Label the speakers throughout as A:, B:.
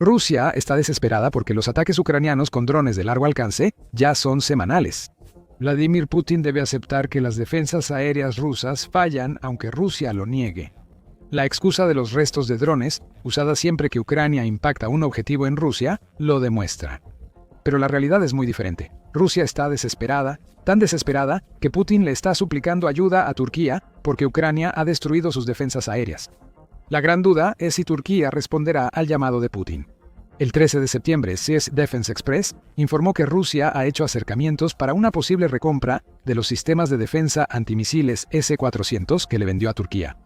A: Rusia está desesperada porque los ataques ucranianos con drones de largo alcance ya son semanales. Vladimir Putin debe aceptar que las defensas aéreas rusas fallan aunque Rusia lo niegue. La excusa de los restos de drones, usada siempre que Ucrania impacta un objetivo en Rusia, lo demuestra. Pero la realidad es muy diferente. Rusia está desesperada, tan desesperada que Putin le está suplicando ayuda a Turquía porque Ucrania ha destruido sus defensas aéreas. La gran duda es si Turquía responderá al llamado de Putin. El 13 de septiembre, CS Defense Express informó que Rusia ha hecho acercamientos para una posible recompra de los sistemas de defensa antimisiles S-400 que le vendió a Turquía.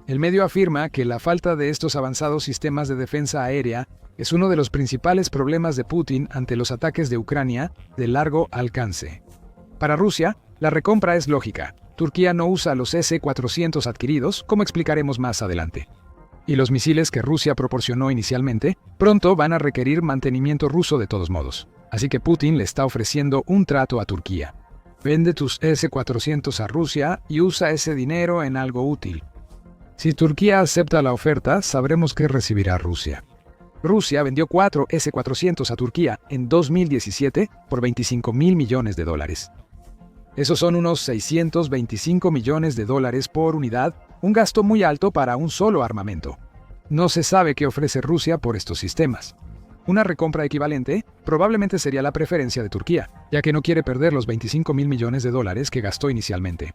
A: El medio afirma que la falta de estos avanzados sistemas de defensa aérea es uno de los principales problemas de Putin ante los ataques de Ucrania de largo alcance. Para Rusia, la recompra es lógica. Turquía no usa los S-400 adquiridos, como explicaremos más adelante. Y los misiles que Rusia proporcionó inicialmente, pronto van a requerir mantenimiento ruso de todos modos. Así que Putin le está ofreciendo un trato a Turquía. Vende tus S-400 a Rusia y usa ese dinero en algo útil. Si Turquía acepta la oferta, sabremos qué recibirá Rusia. Rusia vendió 4 S-400 a Turquía en 2017 por $25 mil millones. Esos son unos $625 millones por unidad, un gasto muy alto para un solo armamento. No se sabe qué ofrece Rusia por estos sistemas. Una recompra equivalente probablemente sería la preferencia de Turquía, ya que no quiere perder los $25 mil millones que gastó inicialmente.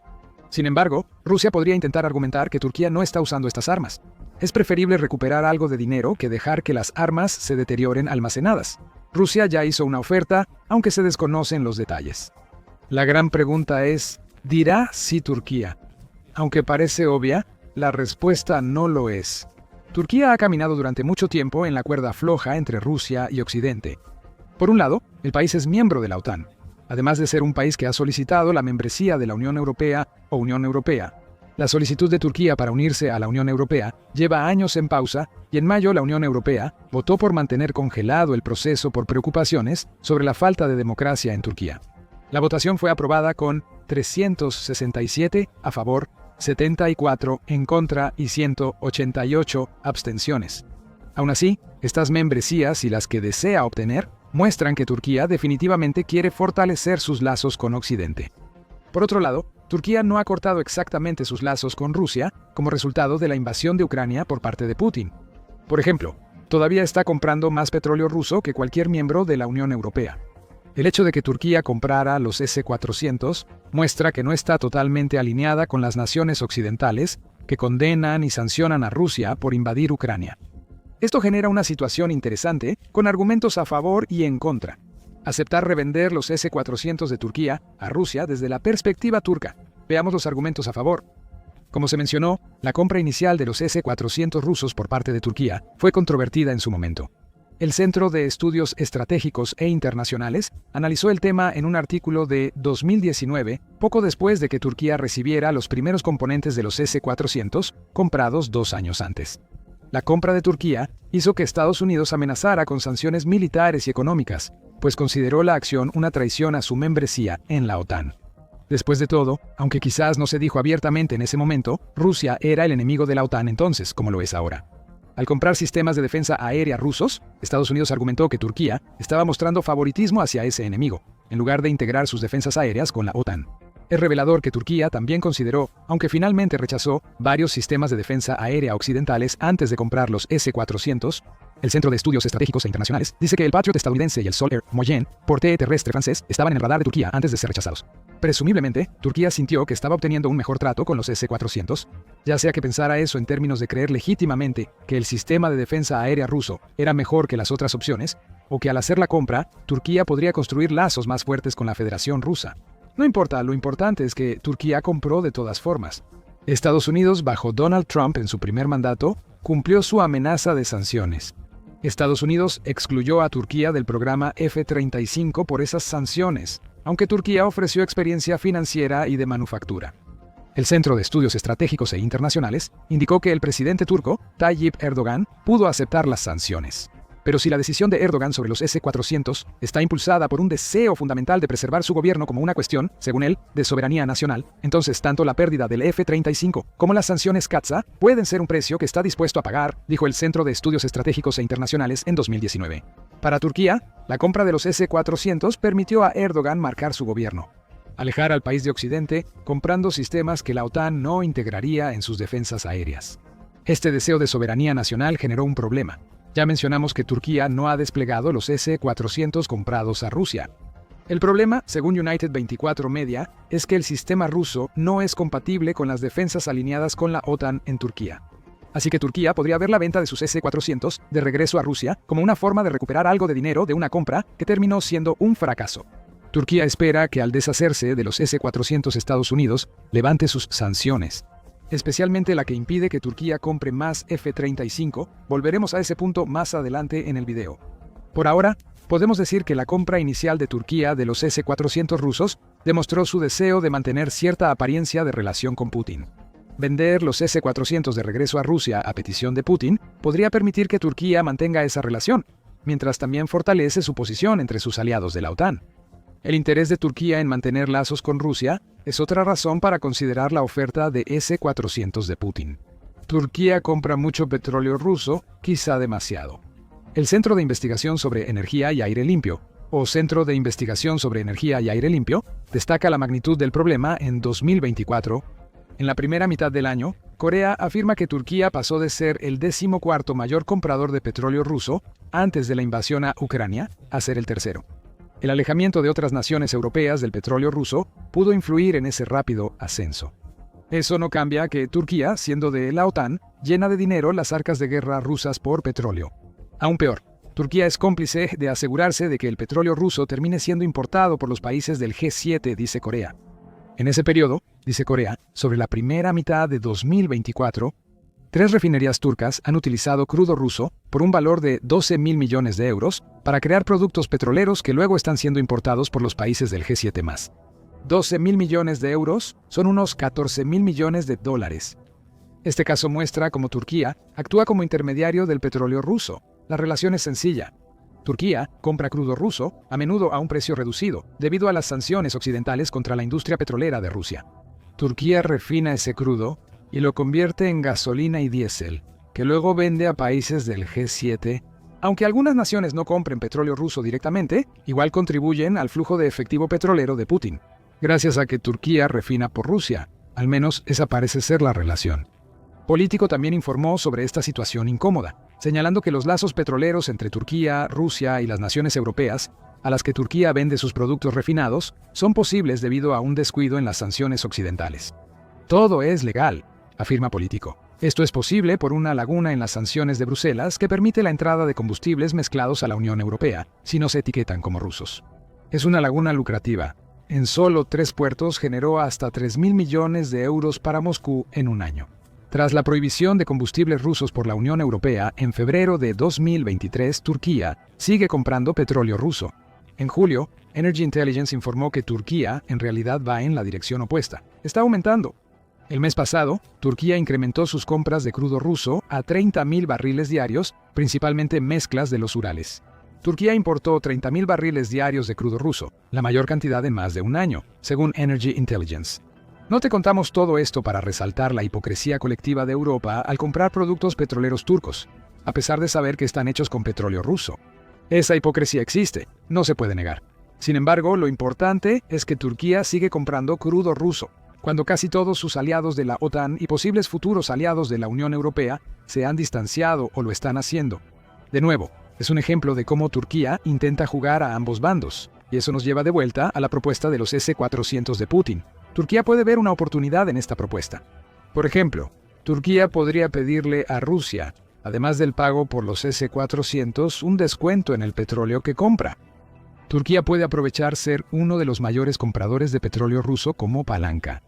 A: Sin embargo, Rusia podría intentar argumentar que Turquía no está usando estas armas. Es preferible recuperar algo de dinero que dejar que las armas se deterioren almacenadas. Rusia ya hizo una oferta, aunque se desconocen los detalles. La gran pregunta es, ¿dirá sí Turquía? Aunque parece obvia, la respuesta no lo es. Turquía ha caminado durante mucho tiempo en la cuerda floja entre Rusia y Occidente. Por un lado, el país es miembro de la OTAN, además de ser un país que ha solicitado la membresía de la Unión Europea o Unión Europea. La solicitud de Turquía para unirse a la Unión Europea lleva años en pausa y en mayo la Unión Europea votó por mantener congelado el proceso por preocupaciones sobre la falta de democracia en Turquía. La votación fue aprobada con 367 a favor, 74 en contra y 188 abstenciones. Aún así, estas membresías y las que desea obtener muestran que Turquía definitivamente quiere fortalecer sus lazos con Occidente. Por otro lado, Turquía no ha cortado exactamente sus lazos con Rusia como resultado de la invasión de Ucrania por parte de Putin. Por ejemplo, todavía está comprando más petróleo ruso que cualquier miembro de la Unión Europea. El hecho de que Turquía comprara los S-400 muestra que no está totalmente alineada con las naciones occidentales que condenan y sancionan a Rusia por invadir Ucrania. Esto genera una situación interesante con argumentos a favor y en contra. Aceptar revender los S-400 de Turquía a Rusia desde la perspectiva turca. Veamos los argumentos a favor. Como se mencionó, la compra inicial de los S-400 rusos por parte de Turquía fue controvertida en su momento. El Centro de Estudios Estratégicos e Internacionales analizó el tema en un artículo de 2019, poco después de que Turquía recibiera los primeros componentes de los S-400 comprados 2 años antes. La compra de Turquía hizo que Estados Unidos amenazara con sanciones militares y económicas, pues consideró la acción una traición a su membresía en la OTAN. Después de todo, aunque quizás no se dijo abiertamente en ese momento, Rusia era el enemigo de la OTAN entonces, como lo es ahora. Al comprar sistemas de defensa aérea rusos, Estados Unidos argumentó que Turquía estaba mostrando favoritismo hacia ese enemigo, en lugar de integrar sus defensas aéreas con la OTAN. Es revelador que Turquía también consideró, aunque finalmente rechazó, varios sistemas de defensa aérea occidentales antes de comprar los S-400. El Centro de Estudios Estratégicos e Internacionales dice que el Patriot estadounidense y el Sol Air Moyenne, portee terrestre francés, estaban en el radar de Turquía antes de ser rechazados. Presumiblemente, Turquía sintió que estaba obteniendo un mejor trato con los S-400, ya sea que pensara eso en términos de creer legítimamente que el sistema de defensa aérea ruso era mejor que las otras opciones, o que al hacer la compra, Turquía podría construir lazos más fuertes con la Federación Rusa. No importa, lo importante es que Turquía compró de todas formas. Estados Unidos, bajo Donald Trump en su primer mandato, cumplió su amenaza de sanciones. Estados Unidos excluyó a Turquía del programa F-35 por esas sanciones, aunque Turquía ofreció experiencia financiera y de manufactura. El Centro de Estudios Estratégicos e Internacionales indicó que el presidente turco, Tayyip Erdogan, pudo aceptar las sanciones. Pero si la decisión de Erdogan sobre los S-400 está impulsada por un deseo fundamental de preservar su gobierno como una cuestión, según él, de soberanía nacional, entonces tanto la pérdida del F-35 como las sanciones CAATSA pueden ser un precio que está dispuesto a pagar, dijo el Centro de Estudios Estratégicos e Internacionales en 2019. Para Turquía, la compra de los S-400 permitió a Erdogan marcar su gobierno, alejar al país de Occidente comprando sistemas que la OTAN no integraría en sus defensas aéreas. Este deseo de soberanía nacional generó un problema. Ya mencionamos que Turquía no ha desplegado los S-400 comprados a Rusia. El problema, según United 24 Media, es que el sistema ruso no es compatible con las defensas alineadas con la OTAN en Turquía. Así que Turquía podría ver la venta de sus S-400 de regreso a Rusia como una forma de recuperar algo de dinero de una compra que terminó siendo un fracaso. Turquía espera que al deshacerse de los S-400 Estados Unidos, levante sus sanciones, especialmente la que impide que Turquía compre más F-35, volveremos a ese punto más adelante en el video. Por ahora, podemos decir que la compra inicial de Turquía de los S-400 rusos demostró su deseo de mantener cierta apariencia de relación con Putin. Vender los S-400 de regreso a Rusia a petición de Putin podría permitir que Turquía mantenga esa relación, mientras también fortalece su posición entre sus aliados de la OTAN. El interés de Turquía en mantener lazos con Rusia es otra razón para considerar la oferta de S-400 de Putin. Turquía compra mucho petróleo ruso, quizá demasiado. El Centro de Investigación sobre Energía y Aire Limpio, o Centro de Investigación sobre Energía y Aire Limpio, destaca la magnitud del problema en 2024. En la primera mitad del año, Corea afirma que Turquía pasó de ser el 14º mayor comprador de petróleo ruso antes de la invasión a Ucrania a ser el tercero. El alejamiento de otras naciones europeas del petróleo ruso pudo influir en ese rápido ascenso. Eso no cambia que Turquía, siendo de la OTAN, llena de dinero las arcas de guerra rusas por petróleo. Aún peor, Turquía es cómplice de asegurarse de que el petróleo ruso termine siendo importado por los países del G7, dice Corea. En ese periodo, dice Corea, sobre la primera mitad de 2024, 3 refinerías turcas han utilizado crudo ruso por un valor de 12.000 millones de euros para crear productos petroleros que luego están siendo importados por los países del G7+. 12.000 millones de euros son unos 14.000 millones de dólares. Este caso muestra cómo Turquía actúa como intermediario del petróleo ruso. La relación es sencilla. Turquía compra crudo ruso, a menudo a un precio reducido, debido a las sanciones occidentales contra la industria petrolera de Rusia. Turquía refina ese crudo y lo convierte en gasolina y diésel, que luego vende a países del G7. Aunque algunas naciones no compren petróleo ruso directamente, igual contribuyen al flujo de efectivo petrolero de Putin, gracias a que Turquía refina por Rusia. Al menos esa parece ser la relación. Político también informó sobre esta situación incómoda, señalando que los lazos petroleros entre Turquía, Rusia y las naciones europeas, a las que Turquía vende sus productos refinados, son posibles debido a un descuido en las sanciones occidentales. Todo es legal, afirma Político. Esto es posible por una laguna en las sanciones de Bruselas que permite la entrada de combustibles mezclados a la Unión Europea, si no se etiquetan como rusos. Es una laguna lucrativa. En solo 3 puertos generó hasta 3.000 millones de euros para Moscú en un año. Tras la prohibición de combustibles rusos por la Unión Europea, en febrero de 2023, Turquía sigue comprando petróleo ruso. En julio, Energy Intelligence informó que Turquía en realidad va en la dirección opuesta. Está aumentando. El mes pasado, Turquía incrementó sus compras de crudo ruso a 30.000 barriles diarios, principalmente mezclas de los Urales. Turquía importó 30.000 barriles diarios de crudo ruso, la mayor cantidad en más de un año, según Energy Intelligence. No te contamos todo esto para resaltar la hipocresía colectiva de Europa al comprar productos petroleros turcos, a pesar de saber que están hechos con petróleo ruso. Esa hipocresía existe, no se puede negar. Sin embargo, lo importante es que Turquía sigue comprando crudo ruso, cuando casi todos sus aliados de la OTAN y posibles futuros aliados de la Unión Europea se han distanciado o lo están haciendo. De nuevo, es un ejemplo de cómo Turquía intenta jugar a ambos bandos, y eso nos lleva de vuelta a la propuesta de los S-400 de Putin. Turquía puede ver una oportunidad en esta propuesta. Por ejemplo, Turquía podría pedirle a Rusia, además del pago por los S-400, un descuento en el petróleo que compra. Turquía puede aprovechar ser uno de los mayores compradores de petróleo ruso como palanca.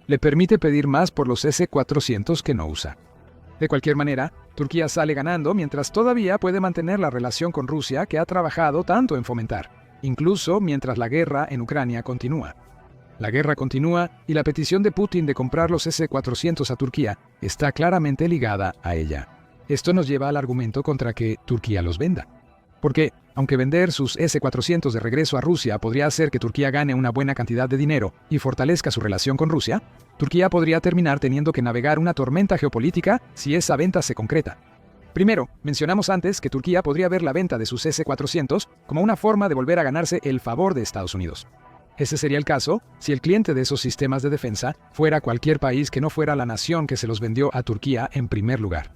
A: Le permite pedir más por los S-400 que no usa. De cualquier manera, Turquía sale ganando mientras todavía puede mantener la relación con Rusia que ha trabajado tanto en fomentar, incluso mientras la guerra en Ucrania continúa. La guerra continúa y la petición de Putin de comprar los S-400 a Turquía está claramente ligada a ella. Esto nos lleva al argumento contra que Turquía los venda. Porque, aunque vender sus S-400 de regreso a Rusia podría hacer que Turquía gane una buena cantidad de dinero y fortalezca su relación con Rusia, Turquía podría terminar teniendo que navegar una tormenta geopolítica si esa venta se concreta. Primero, mencionamos antes que Turquía podría ver la venta de sus S-400 como una forma de volver a ganarse el favor de Estados Unidos. Ese sería el caso si el cliente de esos sistemas de defensa fuera cualquier país que no fuera la nación que se los vendió a Turquía en primer lugar.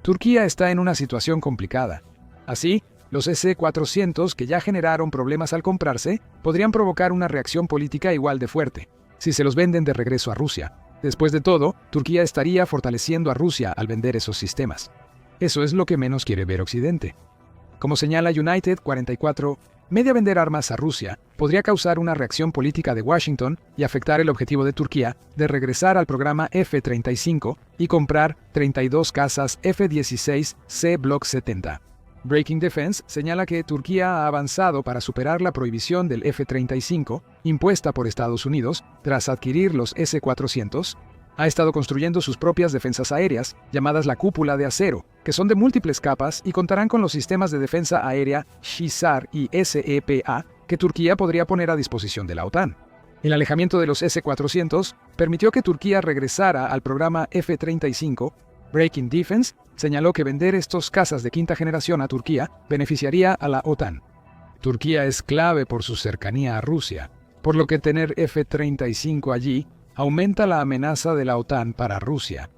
A: Turquía está en una situación complicada. Así, los S-400 que ya generaron problemas al comprarse podrían provocar una reacción política igual de fuerte, si se los venden de regreso a Rusia. Después de todo, Turquía estaría fortaleciendo a Rusia al vender esos sistemas. Eso es lo que menos quiere ver Occidente. Como señala United 44, media vender armas a Rusia podría causar una reacción política de Washington y afectar el objetivo de Turquía de regresar al programa F-35 y comprar 32 cazas F-16C Block 70. Breaking Defense señala que Turquía ha avanzado para superar la prohibición del F-35 impuesta por Estados Unidos tras adquirir los S-400. Ha estado construyendo sus propias defensas aéreas, llamadas la cúpula de acero, que son de múltiples capas y contarán con los sistemas de defensa aérea SHISAR y SEPA que Turquía podría poner a disposición de la OTAN. El alejamiento de los S-400 permitió que Turquía regresara al programa F-35. Breaking Defense señaló que vender estos cazas de quinta generación a Turquía beneficiaría a la OTAN. Turquía es clave por su cercanía a Rusia, por lo que tener F-35 allí aumenta la amenaza de la OTAN para Rusia.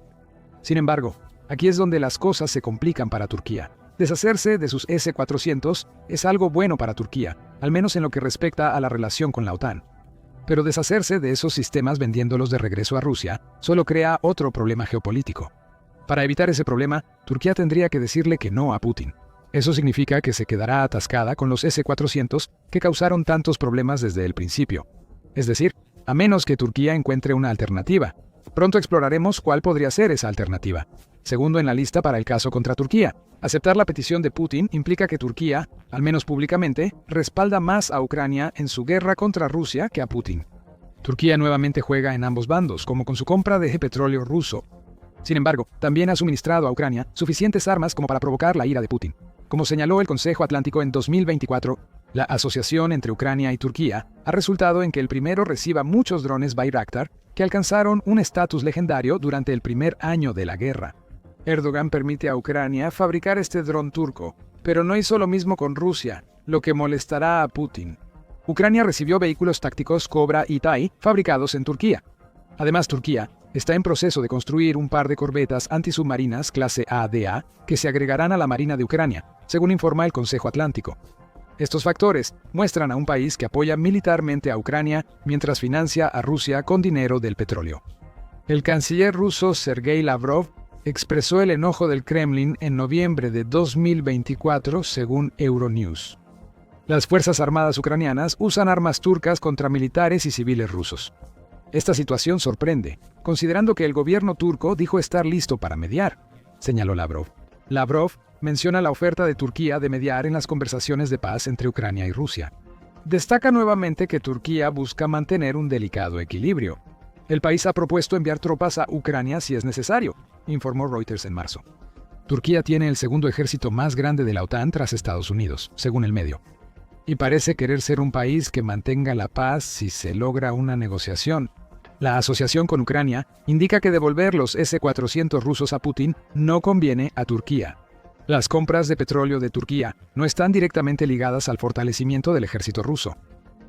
A: Sin embargo, aquí es donde las cosas se complican para Turquía. Deshacerse de sus S-400 es algo bueno para Turquía, al menos en lo que respecta a la relación con la OTAN. Pero deshacerse de esos sistemas vendiéndolos de regreso a Rusia solo crea otro problema geopolítico. Para evitar ese problema, Turquía tendría que decirle que no a Putin. Eso significa que se quedará atascada con los S-400 que causaron tantos problemas desde el principio. Es decir, a menos que Turquía encuentre una alternativa. Pronto exploraremos cuál podría ser esa alternativa. Segundo en la lista para el caso contra Turquía. Aceptar la petición de Putin implica que Turquía, al menos públicamente, respalda más a Ucrania en su guerra contra Rusia que a Putin. Turquía nuevamente juega en ambos bandos, como con su compra de petróleo ruso. Sin embargo, también ha suministrado a Ucrania suficientes armas como para provocar la ira de Putin. Como señaló el Consejo Atlántico en 2024, la asociación entre Ucrania y Turquía ha resultado en que el primero reciba muchos drones Bayraktar que alcanzaron un estatus legendario durante el primer año de la guerra. Erdogan permite a Ucrania fabricar este dron turco, pero no hizo lo mismo con Rusia, lo que molestará a Putin. Ucrania recibió vehículos tácticos Cobra y Tai fabricados en Turquía. Además, Turquía está en proceso de construir un par de corbetas antisubmarinas clase ADA que se agregarán a la Marina de Ucrania, según informa el Consejo Atlántico. Estos factores muestran a un país que apoya militarmente a Ucrania mientras financia a Rusia con dinero del petróleo. El canciller ruso Sergei Lavrov expresó el enojo del Kremlin en noviembre de 2024, según Euronews. Las Fuerzas Armadas ucranianas usan armas turcas contra militares y civiles rusos. Esta situación sorprende, considerando que el gobierno turco dijo estar listo para mediar, señaló Lavrov. Lavrov menciona la oferta de Turquía de mediar en las conversaciones de paz entre Ucrania y Rusia. Destaca nuevamente que Turquía busca mantener un delicado equilibrio. El país ha propuesto enviar tropas a Ucrania si es necesario, informó Reuters en marzo. Turquía tiene el segundo ejército más grande de la OTAN tras Estados Unidos, según el medio. Y parece querer ser un país que mantenga la paz si se logra una negociación. La asociación con Ucrania indica que devolver los S-400 rusos a Putin no conviene a Turquía. Las compras de petróleo de Turquía no están directamente ligadas al fortalecimiento del ejército ruso.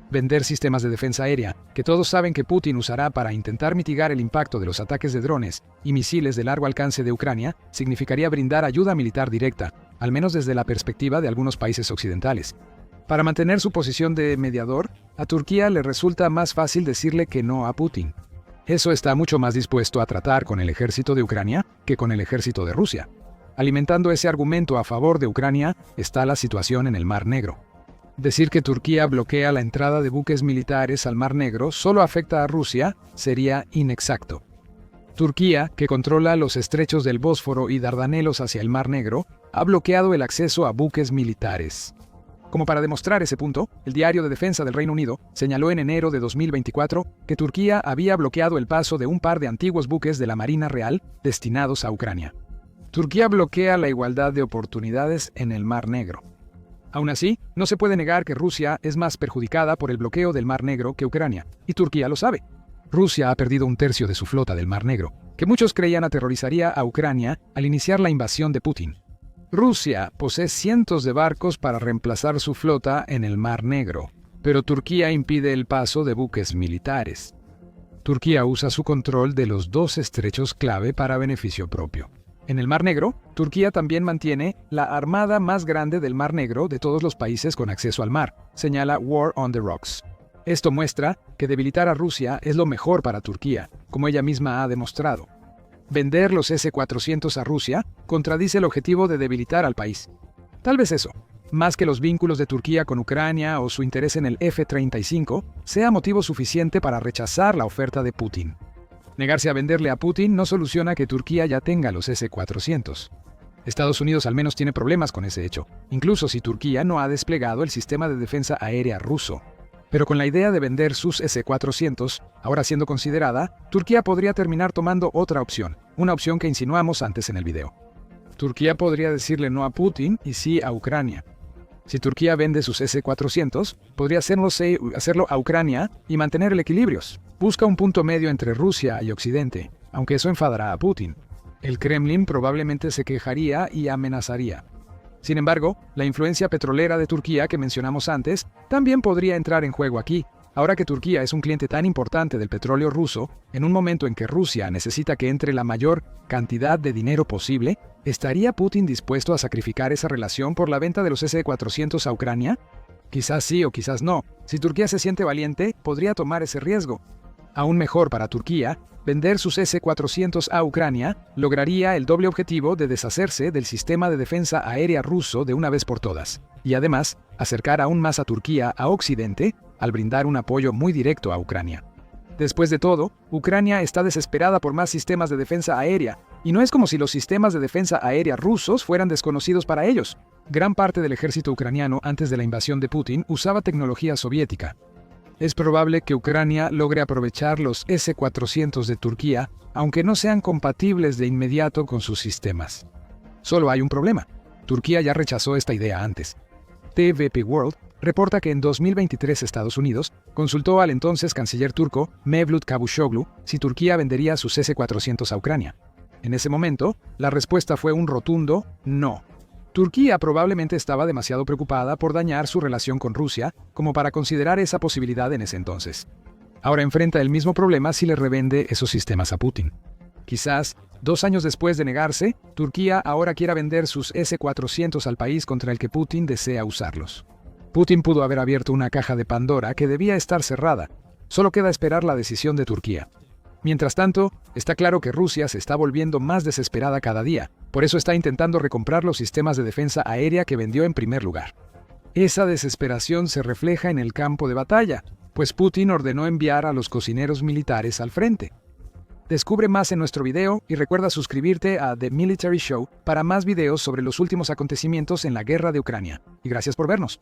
A: Vender sistemas de defensa aérea, que todos saben que Putin usará para intentar mitigar el impacto de los ataques de drones y misiles de largo alcance de Ucrania, significaría brindar ayuda militar directa, al menos desde la perspectiva de algunos países occidentales. Para mantener su posición de mediador, a Turquía le resulta más fácil decirle que no a Putin. Eso está mucho más dispuesto a tratar con el ejército de Ucrania que con el ejército de Rusia. Alimentando ese argumento a favor de Ucrania está la situación en el Mar Negro. Decir que Turquía bloquea la entrada de buques militares al Mar Negro solo afecta a Rusia sería inexacto. Turquía, que controla los estrechos del Bósforo y Dardanelos hacia el Mar Negro, ha bloqueado el acceso a buques militares. Como para demostrar ese punto, el Diario de Defensa del Reino Unido señaló en enero de 2024 que Turquía había bloqueado el paso de un par de antiguos buques de la Marina Real destinados a Ucrania. Turquía bloquea la igualdad de oportunidades en el Mar Negro. Aún así, no se puede negar que Rusia es más perjudicada por el bloqueo del Mar Negro que Ucrania, y Turquía lo sabe. Rusia ha perdido un tercio de su flota del Mar Negro, que muchos creían aterrorizaría a Ucrania al iniciar la invasión de Putin. Rusia posee cientos de barcos para reemplazar su flota en el Mar Negro, pero Turquía impide el paso de buques militares. Turquía usa su control de los dos estrechos clave para beneficio propio. En el Mar Negro, Turquía también mantiene la armada más grande del Mar Negro de todos los países con acceso al mar, señala War on the Rocks. Esto muestra que debilitar a Rusia es lo mejor para Turquía, como ella misma ha demostrado. Vender los S-400 a Rusia contradice el objetivo de debilitar al país. Tal vez eso, más que los vínculos de Turquía con Ucrania o su interés en el F-35, sea motivo suficiente para rechazar la oferta de Putin. Negarse a venderle a Putin no soluciona que Turquía ya tenga los S-400. Estados Unidos al menos tiene problemas con ese hecho, incluso si Turquía no ha desplegado el sistema de defensa aérea ruso. Pero con la idea de vender sus S-400, ahora siendo considerada, Turquía podría terminar tomando otra opción, una opción que insinuamos antes en el video. Turquía podría decirle no a Putin y sí a Ucrania. Si Turquía vende sus S-400, podría hacerlo a Ucrania y mantener el equilibrio. Busca un punto medio entre Rusia y Occidente, aunque eso enfadará a Putin. El Kremlin probablemente se quejaría y amenazaría. Sin embargo, la influencia petrolera de Turquía que mencionamos antes también podría entrar en juego aquí. Ahora que Turquía es un cliente tan importante del petróleo ruso, en un momento en que Rusia necesita que entre la mayor cantidad de dinero posible, ¿estaría Putin dispuesto a sacrificar esa relación por la venta de los S-400 a Ucrania? Quizás sí o quizás no. Si Turquía se siente valiente, podría tomar ese riesgo. Aún mejor para Turquía, vender sus S-400 a Ucrania lograría el doble objetivo de deshacerse del sistema de defensa aérea ruso de una vez por todas, y además acercar aún más a Turquía a Occidente al brindar un apoyo muy directo a Ucrania. Después de todo, Ucrania está desesperada por más sistemas de defensa aérea, y no es como si los sistemas de defensa aérea rusos fueran desconocidos para ellos. Gran parte del ejército ucraniano antes de la invasión de Putin usaba tecnología soviética. Es probable que Ucrania logre aprovechar los S-400 de Turquía, aunque no sean compatibles de inmediato con sus sistemas. Solo hay un problema. Turquía ya rechazó esta idea antes. TVP World reporta que en 2023 Estados Unidos consultó al entonces canciller turco Mevlut Cavusoglu si Turquía vendería sus S-400 a Ucrania. En ese momento, la respuesta fue un rotundo no. Turquía probablemente estaba demasiado preocupada por dañar su relación con Rusia como para considerar esa posibilidad en ese entonces. Ahora enfrenta el mismo problema si le revende esos sistemas a Putin. Quizás, 2 años después de negarse, Turquía ahora quiera vender sus S-400 al país contra el que Putin desea usarlos. Putin pudo haber abierto una caja de Pandora que debía estar cerrada. Solo queda esperar la decisión de Turquía. Mientras tanto, está claro que Rusia se está volviendo más desesperada cada día, por eso está intentando recomprar los sistemas de defensa aérea que vendió en primer lugar. Esa desesperación se refleja en el campo de batalla, pues Putin ordenó enviar a los cocineros militares al frente. Descubre más en nuestro video y recuerda suscribirte a The Military Show para más videos sobre los últimos acontecimientos en la guerra de Ucrania. Y gracias por vernos.